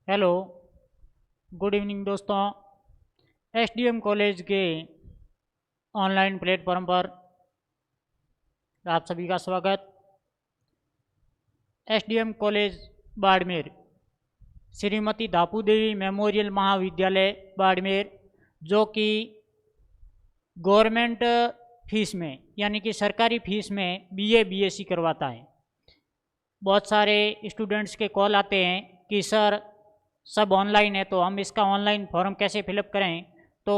Hello, good evening दोस्तों। SDM college के online platform पर आप सभी का स्वागत। एसडीएम कॉलेज बाड़मेर, श्रीमती दापू देवी मेमोरियल महाविद्यालय बाड़मेर, जो कि गवर्नमेंट फीस में यानी कि सरकारी फीस में बीए बीएससी करवाता है। बहुत सारे स्टूडेंट्स के कॉल आते हैं कि सर सब ऑनलाइन है तो हम इसका ऑनलाइन फॉर्म कैसे फिलअप करें। तो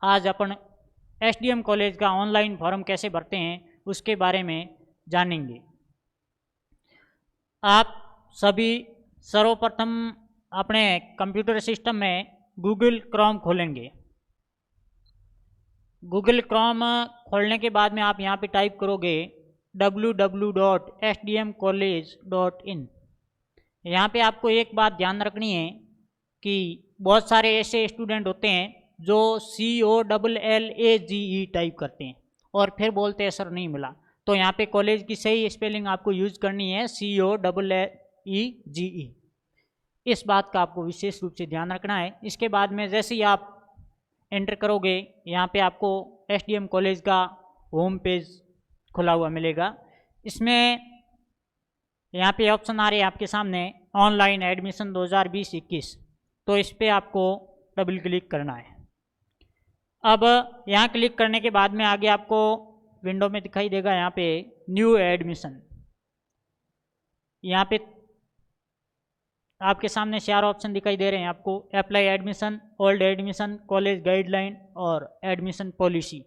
आज अपन एसडीएम कॉलेज का ऑनलाइन फॉर्म कैसे भरते हैं उसके बारे में जानेंगे। आप सभी सर्वप्रथम अपने कंप्यूटर सिस्टम में गूगल क्रोम खोलेंगे। गूगल क्रोम खोलने के बाद में आप यहाँ पे टाइप करोगे www.sdmcollege.in। यहाँ पे आपको एक बात ध्यान रखनी है कि बहुत सारे ऐसे स्टूडेंट होते हैं जो COLLAGE टाइप करते हैं और फिर बोलते हैं सर नहीं मिला। तो यहाँ पे कॉलेज की सही स्पेलिंग आपको यूज करनी है COLLEGE। इस बात का आपको विशेष रूप से ध्यान रखना है। इसके बाद में जैसे ही आप एंटर करोगे यहाँ पे आपको एसडीएम कॉलेज का होम पेज खुला हुआ मिलेगा। इसमें यहाँ पे ऑप्शन आ रहे हैं आपके सामने ऑनलाइन एडमिशन 2020-21। तो इस पर आपको डबल क्लिक करना है। अब यहाँ क्लिक करने के बाद में आगे आपको विंडो में दिखाई देगा यहाँ पे न्यू एडमिशन। यहाँ पे आपके सामने 4 ऑप्शन दिखाई दे रहे हैं आपको, apply admission, old admission, college guideline और एडमिशन पॉलिसी।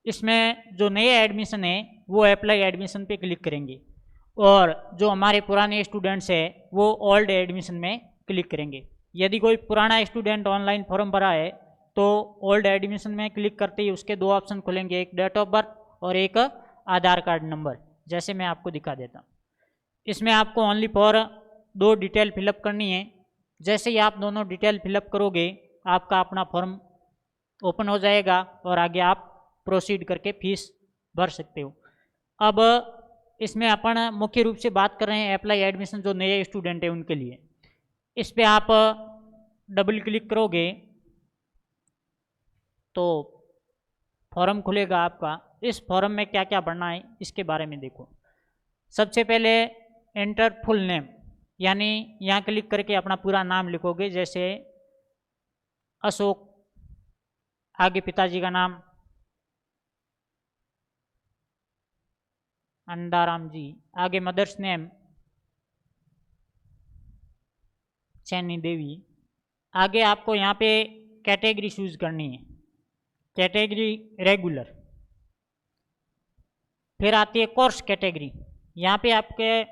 इसमें जो नए एडमिशन है वो अप्लाई एडमिशन पे क्लिक करेंगे और जो हमारे पुराने स्टूडेंट्स हैं वो ओल्ड एडमिशन में क्लिक करेंगे। यदि कोई पुराना स्टूडेंट ऑनलाइन फॉर्म भरा है तो ओल्ड एडमिशन में क्लिक करते ही उसके 2 ऑप्शन खुलेंगे, एक डेट ऑफ बर्थ और एक आधार कार्ड नंबर। जैसे मैं आपको दिखा देता हूँ, इसमें आपको ओनली फॉर 2 डिटेल फिलअप करनी है। जैसे ही आप दोनों डिटेल फिलअप करोगे आपका अपना फॉर्म ओपन हो जाएगा और आगे आप प्रोसीड करके फीस भर सकते हो। अब इसमें अपन मुख्य रूप से बात कर रहे हैं अप्लाई एडमिशन जो नए स्टूडेंट है उनके लिए। इस पर आप डबल क्लिक करोगे तो फॉर्म खुलेगा आपका। इस फॉर्म में क्या क्या भरना है इसके बारे में देखो। सबसे पहले एंटर फुल नेम, यानी यहाँ क्लिक करके अपना पूरा नाम लिखोगे। जैसे अशोक, आगे पिताजी का नाम अंडाराम जी, आगे मदर्स नेम सैनी देवी। आगे आपको यहाँ पे कैटेगरी चूज करनी है, कैटेगरी रेगुलर। फिर आती है कोर्स कैटेगरी। यहाँ पे आपके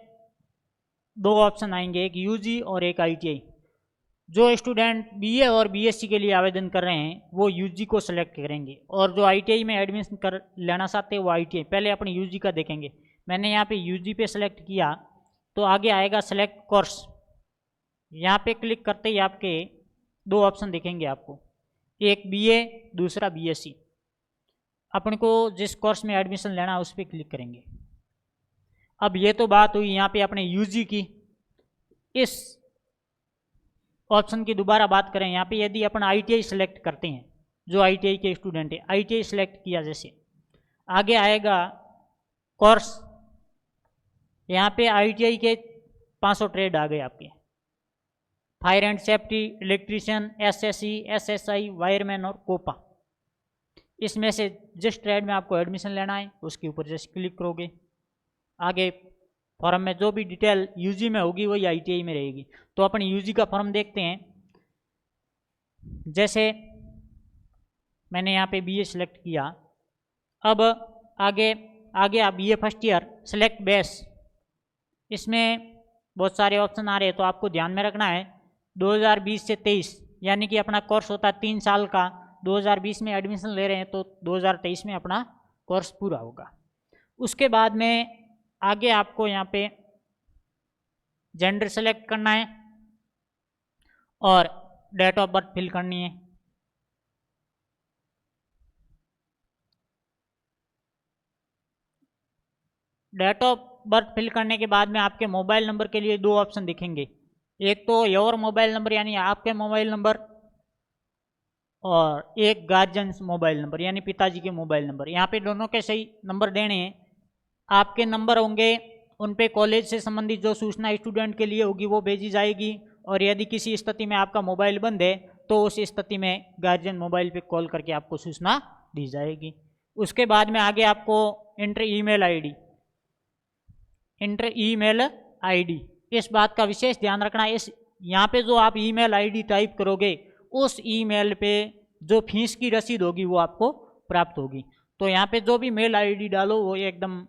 2 ऑप्शन आएंगे, एक यूजी और एक आईटीआई। जो स्टूडेंट बीए और बीएससी के लिए आवेदन कर रहे हैं वो यूजी को सिलेक्ट करेंगे और जो आईटीआई में एडमिशन कर लेना चाहते हैं वो आईटीआई। पहले अपने यूजी का देखेंगे। मैंने यहाँ पे यूजी पे सिलेक्ट किया तो आगे आएगा सेलेक्ट कोर्स। यहाँ पे क्लिक करते ही आपके 2 ऑप्शन दिखेंगे आपको, एक बीए दूसरा बीएससी। अपन को जिस कोर्स में एडमिशन लेना है उस पर क्लिक करेंगे। अब ये तो बात हुई यहाँ पे अपने यूजी की। इस ऑप्शन की दोबारा बात करें, यहाँ पे यदि अपन आईटीआई सेलेक्ट करते हैं, जो आईटीआई के स्टूडेंट है आईटीआई सेलेक्ट किया, जैसे आगे आएगा कोर्स। यहाँ पे आईटीआई के 500 ट्रेड आ गए आपके, fire and safety, electrician, SSC, SSI, wireman और कोपा। इसमें से जिस ट्रेड में आपको एडमिशन लेना है उसके ऊपर जैसे क्लिक करोगे आगे फॉर्म में जो भी डिटेल यूजी में होगी वही आईटीआई में रहेगी। तो अपन यूजी का फॉर्म देखते हैं। जैसे मैंने यहाँ पे बीए सिलेक्ट किया। अब आगे आप BA first year select base. इसमें बहुत सारे ऑप्शन आ रहे हैं तो आपको ध्यान में रखना है 2020 से 23, यानी कि अपना कोर्स होता है 3 साल का। 2020 में एडमिशन ले रहे हैं तो 2023 में अपना कोर्स पूरा होगा। उसके बाद में आगे आपको यहाँ पे जेंडर सेलेक्ट करना है और डेट ऑफ बर्थ फिल करनी है। डेट ऑफ बर्थ फिल करने के बाद में आपके मोबाइल नंबर के लिए 2 ऑप्शन दिखेंगे, एक तो योर मोबाइल नंबर यानी आपके मोबाइल नंबर, और एक गार्जियंस मोबाइल नंबर यानी पिताजी के मोबाइल नंबर। यहाँ पे दोनों के सही नंबर देने हैं। आपके नंबर होंगे, उन पे कॉलेज से संबंधित जो सूचना स्टूडेंट के लिए होगी वो भेजी जाएगी, और यदि किसी स्थिति में आपका मोबाइल बंद है तो उस स्थिति में गार्जियन मोबाइल पे कॉल करके आपको सूचना दी जाएगी। उसके बाद में आगे आपको inter email ID, inter email ID, इस बात का विशेष ध्यान रखना। इस यहाँ पे जो आप ईमेल आईडी टाइप करोगे उस ईमेल पे जो फीस की रसीद होगी वो आपको प्राप्त होगी। तो यहाँ पे जो भी मेल आईडी डालो वो एकदम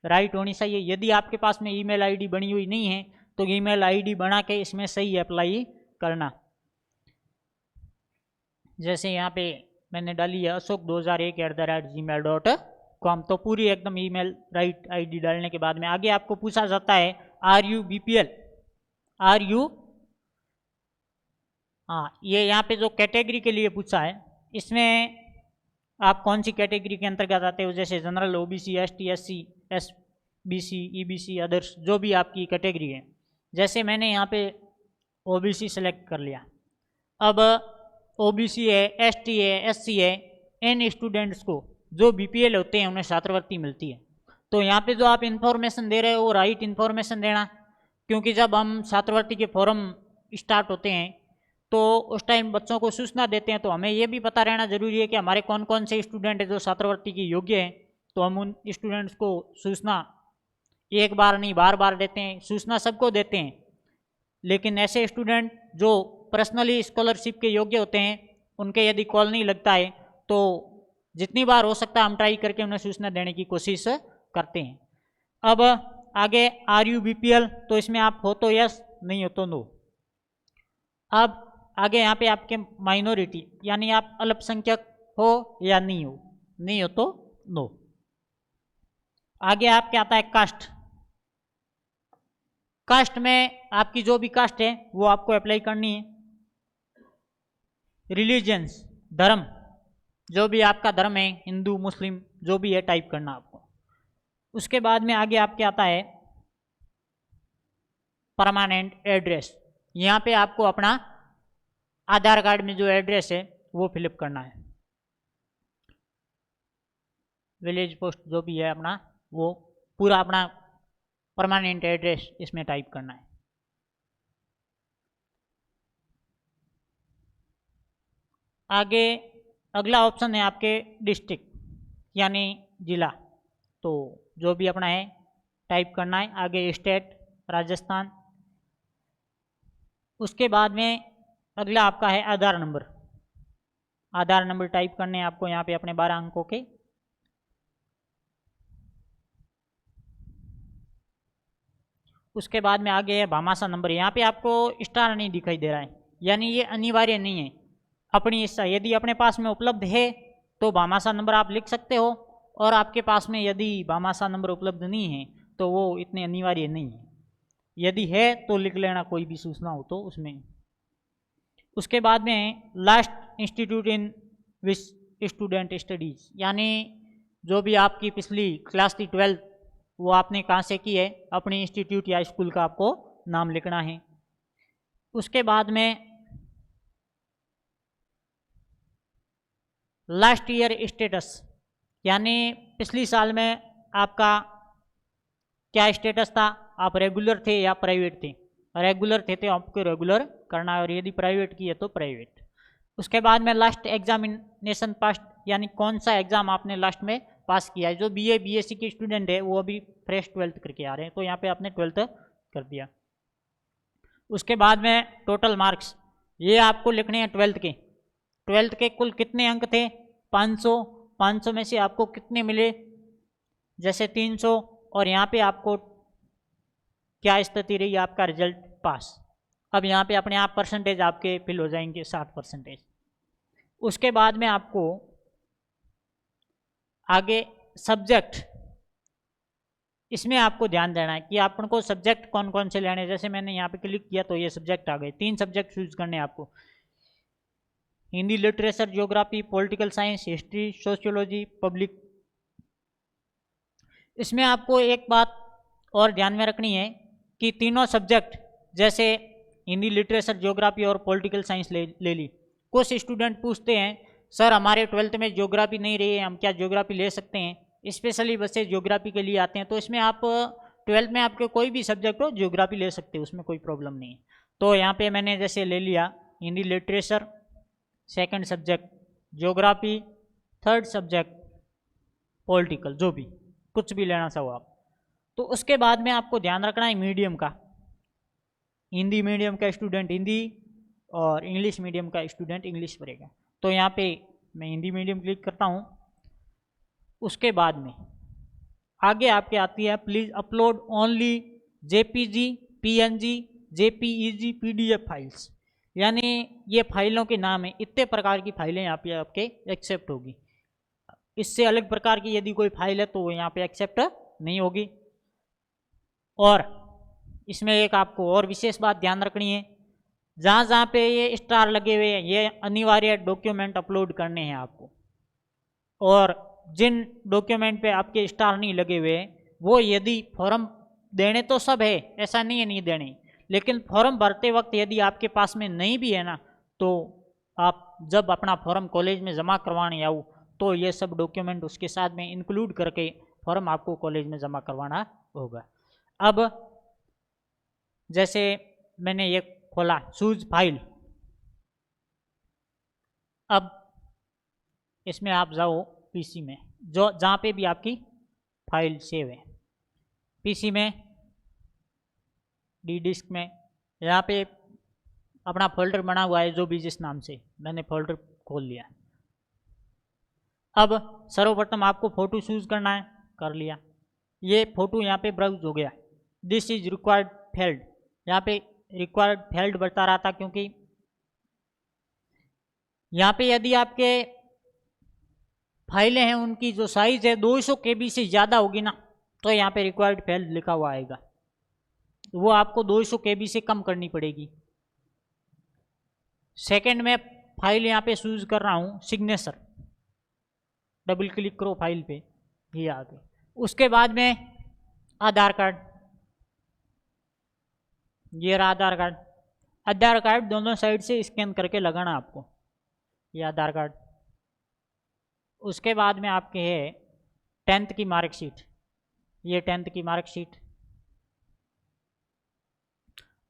राइट होनी चाहिए। यदि आपके पास में ईमेल आईडी बनी हुई नहीं है तो ईमेल आईडी बना के इसमें सही अप्लाई करना। जैसे यहाँ पे मैंने डाली है ashok2001@gmail.com, तो पूरी एकदम ईमेल राइट आईडी डालने के बाद में आगे आपको पूछा जाता है are you BPL, are you, हाँ ये यहाँ पे जो कैटेगरी के लिए पूछा है इसमें आप कौन सी कैटेगरी के अंतर्गत आते हो, जैसे general, OBC, ST, SC, SBC, EBC, others, जो भी आपकी कैटेगरी है। जैसे मैंने यहाँ पे ओबीसी सेलेक्ट कर लिया। अब ओबीसी है, एसटी है, एससी है, इन स्टूडेंट्स को जो बीपीएल होते हैं उन्हें छात्रवृत्ति मिलती है। तो यहाँ पे जो आप इन्फॉर्मेशन दे रहे हो वो राइट इन्फॉर्मेशन देना, क्योंकि जब हम छात्रवृत्ति के फॉर्म स्टार्ट होते हैं तो उस टाइम बच्चों को सूचना देते हैं, तो हमें ये भी पता रहना जरूरी है कि हमारे कौन कौन से स्टूडेंट है जो छात्रवृत्ति की योग्य हैं। तो हम उन स्टूडेंट्स को सूचना एक बार नहीं बार बार देते हैं, सूचना सबको देते हैं, लेकिन ऐसे स्टूडेंट जो पर्सनली स्कॉलरशिप के योग्य होते हैं उनके यदि कॉल नहीं लगता है तो जितनी बार हो सकता है हम ट्राई करके उन्हें सूचना देने की कोशिश करते हैं। अब आगे आर यू बीपीएल, तो इसमें आप हो तो यस, नहीं हो तो नो। अब आगे यहाँ पे आपके माइनॉरिटी यानी आप अल्पसंख्यक हो या नहीं हो, नहीं हो तो नो। आगे आपके आता है कास्ट, कास्ट में आपकी जो भी कास्ट है वो आपको अप्लाई करनी है। रिलीजियंस, धर्म, जो भी आपका धर्म है, हिंदू, मुस्लिम, जो भी है टाइप करना आपको। उसके बाद में आगे आपके आता है परमानेंट एड्रेस, यहाँ पे आपको अपना आधार कार्ड में जो एड्रेस है वो फिलअप करना है। विलेज पोस्ट जो भी है अपना वो पूरा अपना परमानेंट एड्रेस इसमें टाइप करना है। आगे अगला ऑप्शन है आपके डिस्ट्रिक्ट यानी जिला, तो जो भी अपना है टाइप करना है। आगे स्टेट राजस्थान। उसके बाद में अगला आपका है आधार नंबर, आधार नंबर टाइप करने हैं आपको यहाँ पे अपने 12 अंकों के। उसके बाद में आगे है भामाशाह नंबर, यहाँ पे आपको स्टार नहीं दिखाई दे रहा है, यानी ये अनिवार्य नहीं है, अपनी इच्छा। यदि अपने पास में उपलब्ध है तो भामाशाह नंबर आप लिख सकते हो, और आपके पास में यदि भामाशाह नंबर उपलब्ध नहीं है तो वो इतने अनिवार्य नहीं है। यदि है तो लिख लेना, कोई भी सूचना हो तो उसमें। उसके बाद में last institute in which student studies, यानी जो भी आपकी पिछली क्लास थी 12th वो आपने कहाँ से की है, अपनी इंस्टीट्यूट या स्कूल का आपको नाम लिखना है। उसके बाद में लास्ट ईयर स्टेटस, यानी पिछली साल में आपका क्या स्टेटस था, आप रेगुलर थे या प्राइवेट थे। रेगुलर थे तो आपको रेगुलर करना है, और यदि प्राइवेट की है तो प्राइवेट। उसके बाद में लास्ट एग्जामिनेशन पास, यानी कौन सा एग्ज़ाम आपने लास्ट में पास किया है। जो बीए बीएससी के स्टूडेंट है वो अभी फ्रेश 12th करके आ रहे हैं, तो यहाँ पे आपने 12th कर दिया। उसके बाद में टोटल मार्क्स, ये आपको लिखने हैं 12th के। 12th के कुल कितने अंक थे, 500। 500 में से आपको कितने मिले, जैसे 300, और यहाँ पे आपको क्या स्थिति रही आपका रिजल्ट पास। अब यहाँ पे अपने आप परसेंटेज आपके फिल हो जाएंगे 60%। उसके बाद में आपको आगे सब्जेक्ट, इसमें आपको ध्यान देना है कि अपन को सब्जेक्ट कौन कौन से लेने हैं। जैसे मैंने यहाँ पे क्लिक किया तो ये सब्जेक्ट आ गए, 3 सब्जेक्ट चूज करने हैं आपको, Hindi literature, geography, political science, history, sociology, public. इसमें आपको एक बात और ध्यान में रखनी है कि तीनों सब्जेक्ट, जैसे हिंदी लिटरेचर, ज्योग्राफी और पॉलिटिकल साइंस ले ली। कुछ स्टूडेंट पूछते हैं सर हमारे 12th में ज्योग्राफी नहीं रही है, हम क्या ज्योग्राफी ले सकते हैं? स्पेशली बच्चे ज्योग्राफी के लिए आते हैं, तो इसमें आप 12th में आपके कोई भी सब्जेक्ट हो ज्योग्राफी ले सकते हो, उसमें कोई प्रॉब्लम नहीं है। तो यहाँ पे मैंने जैसे ले लिया Hindi literature, second subject geography, third subject political, जो भी कुछ भी लेना चाहो आप। तो उसके बाद में आपको ध्यान रखना है मीडियम का। हिंदी मीडियम का स्टूडेंट हिंदी और इंग्लिश मीडियम का स्टूडेंट इंग्लिश पढ़ेगा। तो यहाँ पे मैं हिंदी मीडियम क्लिक करता हूँ। उसके बाद में आगे आपके आती है please upload only JPG, PNG, JPEG, PDF files, यानी ये फाइलों के नाम है। इतने प्रकार की फाइलें यहाँ पे आपके एक्सेप्ट होगी। इससे अलग प्रकार की यदि कोई फाइल है तो वो यहाँ पे एक्सेप्ट नहीं होगी। और इसमें एक आपको और विशेष बात ध्यान रखनी है, जहाँ जहाँ पे ये स्टार लगे हुए हैं ये अनिवार्य डॉक्यूमेंट अपलोड करने हैं आपको। और जिन डॉक्यूमेंट पे आपके स्टार नहीं लगे हुए हैं वो यदि फॉर्म देने तो सब है, ऐसा नहीं है नहीं देने, लेकिन फॉर्म भरते वक्त यदि आपके पास में नहीं भी है ना, तो आप जब अपना फॉर्म कॉलेज में जमा करवाने आओ तो ये सब डॉक्यूमेंट उसके साथ में इंक्लूड करके फॉर्म आपको कॉलेज में जमा करवाना होगा। अब जैसे मैंने ये खोला चूज फाइल, अब इसमें आप जाओ पीसी में, जो जहाँ पे भी आपकी फाइल सेव है, पीसी में, डी डिस्क में, यहाँ पे अपना फोल्डर बना हुआ है जो भी जिस नाम से, मैंने फोल्डर खोल लिया। अब सर्वप्रथम आपको फ़ोटो चूज़ करना है, कर लिया। ये फ़ोटो यहाँ पे ब्राउज हो गया। दिस इज रिक्वायर्ड फेल्ड, यहाँ पे रिक्वायर्ड फेल्ड बता रहा था क्योंकि यहाँ पे यदि आपके फाइलें हैं उनकी जो साइज है 200 KB से ज़्यादा होगी ना, तो यहाँ पे रिक्वायर्ड फेल्ड लिखा हुआ आएगा, वो आपको 200 KB से कम करनी पड़ेगी। सेकंड में फाइल यहाँ पे चूज कर रहा हूँ सिग्नेचर, डबल क्लिक करो फाइल पे, ये आ गई। उसके बाद में आधार कार्ड, ये रहा आधार कार्ड। आधार कार्ड दोनों साइड से स्कैन करके लगाना आपको, ये आधार कार्ड। उसके बाद में आपके है 10th की मार्कशीट, ये 10th की मार्कशीट,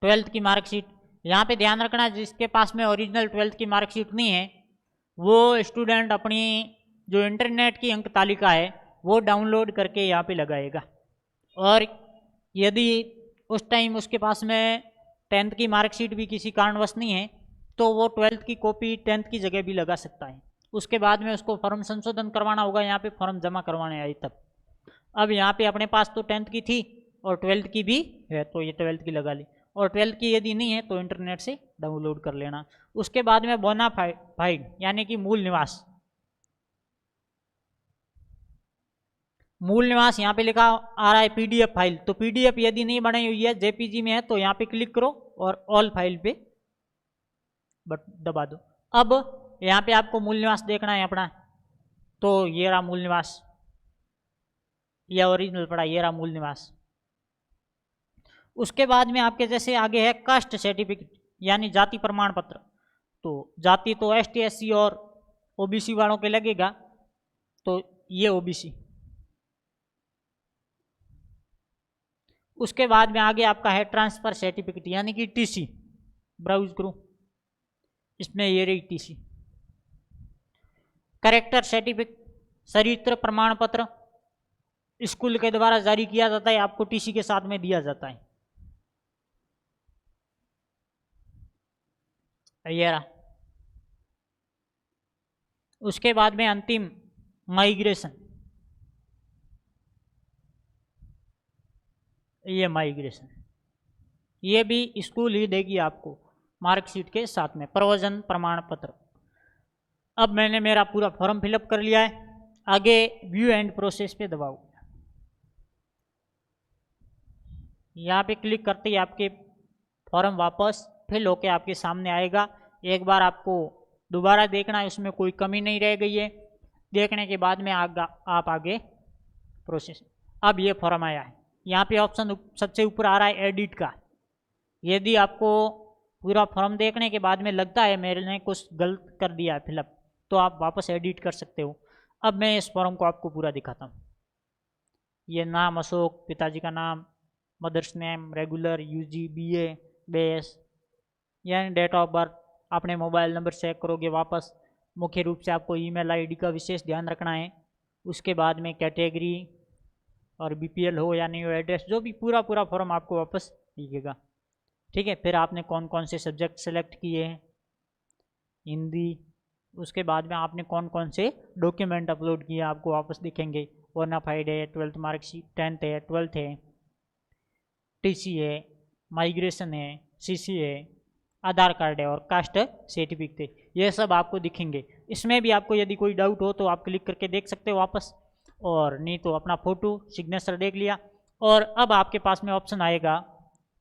12th की मार्कशीट। यहाँ पे ध्यान रखना जिसके पास में ओरिजिनल 12th की मार्कशीट नहीं है वो स्टूडेंट अपनी जो इंटरनेट की अंक तालिका है वो डाउनलोड करके यहाँ पे लगाएगा। और यदि उस टाइम उसके पास में 10th की मार्कशीट भी किसी कारणवश नहीं है तो वो 12th की कॉपी 10th की जगह भी लगा सकता है। उसके बाद में उसको फॉर्म संशोधन करवाना होगा, यहाँ पे फॉर्म जमा करवाने आई तब। अब यहाँ पे अपने पास तो 10th की थी और 12th की भी है तो ये 12th की लगा ली, और 12th की यदि नहीं है तो इंटरनेट से डाउनलोड कर लेना। उसके बाद में बोनाफाइड यानी कि मूल निवास, मूल निवास यहाँ पे लिखा आ रहा है पीडीएफ फाइल, तो पीडीएफ यदि नहीं बनाई हुई है जेपीजी में है तो यहाँ पे क्लिक करो और ऑल फाइल पे दबा दो। अब यहाँ पे आपको मूल निवास देखना है अपना, तो ये रहा मूल निवास, ये ओरिजिनल पड़ा, ये रहा मूल निवास। उसके बाद में आपके जैसे आगे है कास्ट सर्टिफिकेट यानी जाति प्रमाण पत्र, तो जाति तो एसटी एससी और ओबीसी वालों के लगेगा, तो ये ओबीसी। उसके बाद में आगे आपका है ट्रांसफर सर्टिफिकेट यानी कि टीसी, ब्राउज करूं, इसमें ये रही टीसी। कैरेक्टर सर्टिफिकेट चरित्र प्रमाण पत्र स्कूल के द्वारा जारी किया जाता है, आपको टीसी के साथ में दिया जाता है। ये रहा। उसके बाद में अंतिम माइग्रेशन, ये माइग्रेशन, ये भी स्कूल ही देगी आपको मार्कशीट के साथ में, प्रयोजन प्रमाण पत्र। अब मैंने मेरा पूरा फॉर्म फिलअप कर लिया है, आगे व्यू एंड प्रोसेस पे दबाओ। यहाँ पे क्लिक करते ही आपके फॉर्म वापस फिल होके आपके सामने आएगा। एक बार आपको दोबारा देखना है उसमें कोई कमी नहीं रह गई है, देखने के बाद में आप आगे प्रोसेस। अब ये फॉर्म आया है, यहाँ पे ऑप्शन सबसे ऊपर आ रहा है एडिट का। यदि आपको पूरा फॉर्म देखने के बाद में लगता है मैंने कुछ गलत कर दिया है फिलअप, तो आप वापस एडिट कर सकते हो। अब मैं इस फॉर्म को आपको पूरा दिखाता हूँ। ये नाम अशोक, पिताजी का नाम, mother's name, regular, UG, BA, base, यानी डेट ऑफ बर्थ, अपने मोबाइल नंबर चेक करोगे वापस। मुख्य रूप से आपको ईमेल आईडी का विशेष ध्यान रखना है। उसके बाद में कैटेगरी और बीपीएल हो या नहीं हो, एड्रेस, जो भी पूरा फॉर्म आपको वापस दिखेगा। ठीक है, फिर आपने कौन कौन से सब्जेक्ट सेलेक्ट किए हैं, हिंदी। उसके बाद में आपने कौन कौन से डॉक्यूमेंट अपलोड किए आपको वापस दिखेंगे। बोनाफाइड है, 12th मार्कशीट, 10th है, 12th है, टीसी है, माइग्रेशन है, सीसी है, आधार कार्ड है और कास्ट सर्टिफिकेट है, ये सब आपको दिखेंगे। इसमें भी आपको यदि कोई डाउट हो तो आप क्लिक करके देख सकते हो वापस, और नहीं तो अपना फ़ोटो सिग्नेचर देख लिया। और अब आपके पास में ऑप्शन आएगा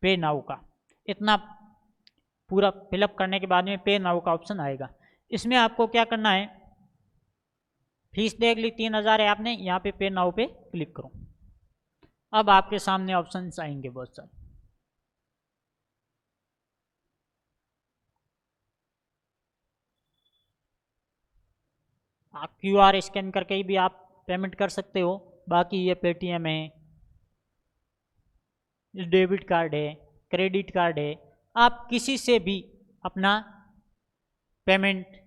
पे नाउ का। इतना पूरा फिलअप करने के बाद में पे नाउ का ऑप्शन आएगा। इसमें आपको क्या करना है, फीस देख ली 3000 है, आपने यहाँ पे नाउ पे क्लिक करो। अब आपके सामने ऑप्शंस आएंगे बहुत सारे। आप QR स्कैन करके भी आप पेमेंट कर सकते हो। बाकी ये पेटीएम है, डेबिट कार्ड है, क्रेडिट कार्ड है, आप किसी से भी अपना पेमेंट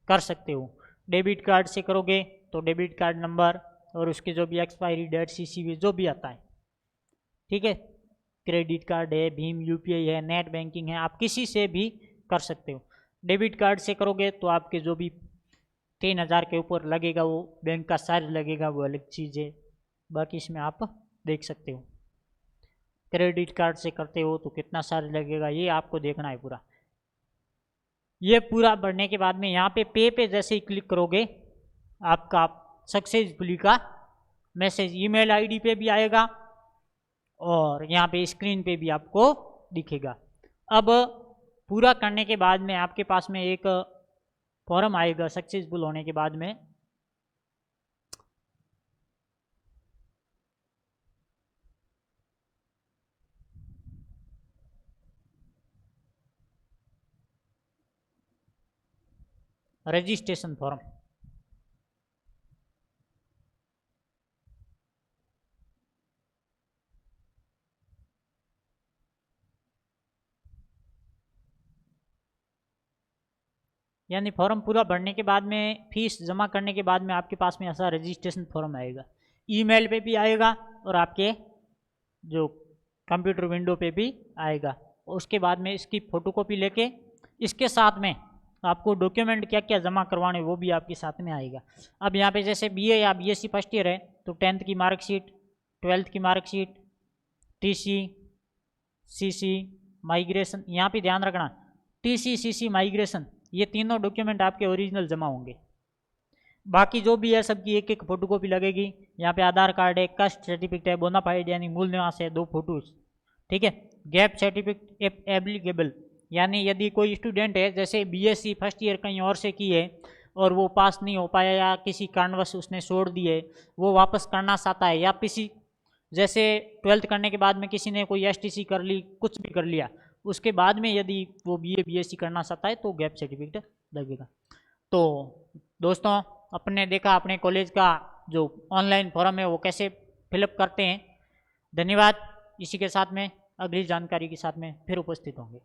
कर सकते हो। डेबिट कार्ड से करोगे तो डेबिट कार्ड नंबर और उसके जो भी एक्सपायरी डेट, CCV जो भी आता है, ठीक है। क्रेडिट कार्ड है, भीम UPI है, नेट बैंकिंग है, आप किसी से भी कर सकते हो। डेबिट कार्ड से करोगे तो आपके जो भी 3000 के ऊपर लगेगा वो बैंक का चार्ज लगेगा, वो अलग चीज़ है, बाकी इसमें आप देख सकते हो। क्रेडिट कार्ड से करते हो तो कितना चार्ज लगेगा ये आपको देखना है पूरा। ये पूरा बढ़ने के बाद में यहाँ पे जैसे ही क्लिक करोगे आपका सक्सेसफुली का मैसेज ईमेल आईडी पे भी आएगा और यहाँ पे स्क्रीन पे भी आपको दिखेगा। अब पूरा करने के बाद में आपके पास में एक फॉर्म आएगा सक्सेसफुल होने के बाद में। रजिस्ट्रेशन फॉर्म, यानी फॉर्म पूरा भरने के बाद में फीस जमा करने के बाद में आपके पास में ऐसा रजिस्ट्रेशन फॉर्म आएगा। ईमेल पे भी आएगा और आपके जो कंप्यूटर विंडो पे भी आएगा। उसके बाद में इसकी फ़ोटोकॉपी लेके इसके साथ में आपको डॉक्यूमेंट क्या क्या जमा करवाने वो भी आपके साथ में आएगा। अब यहाँ पे जैसे BA या BSc फर्स्ट ईयर है तो 10th की मार्कशीट, 12th की मार्कशीट, TC, CC, माइग्रेशन, यहाँ पे ध्यान रखना TC, CC, माइग्रेशन, ये तीनों डॉक्यूमेंट आपके ओरिजिनल जमा होंगे। बाकी जो भी है सबकी एक एक फोटोकॉपी लगेगी। यहाँ पे आधार कार्ड है, कास्ट सर्टिफिकेट है, बोनाफाइड यानी मूल निवास है, 2 फोटोज, ठीक है। गैप सर्टिफिकेट एप्लीकेबल, यानी यदि कोई स्टूडेंट है जैसे BSc फर्स्ट ईयर कहीं और से की है और वो पास नहीं हो पाया या किसी कारणवश उसने छोड़ दिए, वो वापस करना चाहता है, या किसी जैसे 12th करने के बाद में किसी ने कोई STC कर ली, कुछ भी कर लिया, उसके बाद में यदि वो BA BSc करना चाहता है तो गैप सर्टिफिकेट लगेगा। तो दोस्तों अपने देखा अपने कॉलेज का जो ऑनलाइन फॉर्म है वो कैसे फिलअप करते हैं। धन्यवाद। इसी के साथ में अगली जानकारी के साथ में फिर उपस्थित होंगे।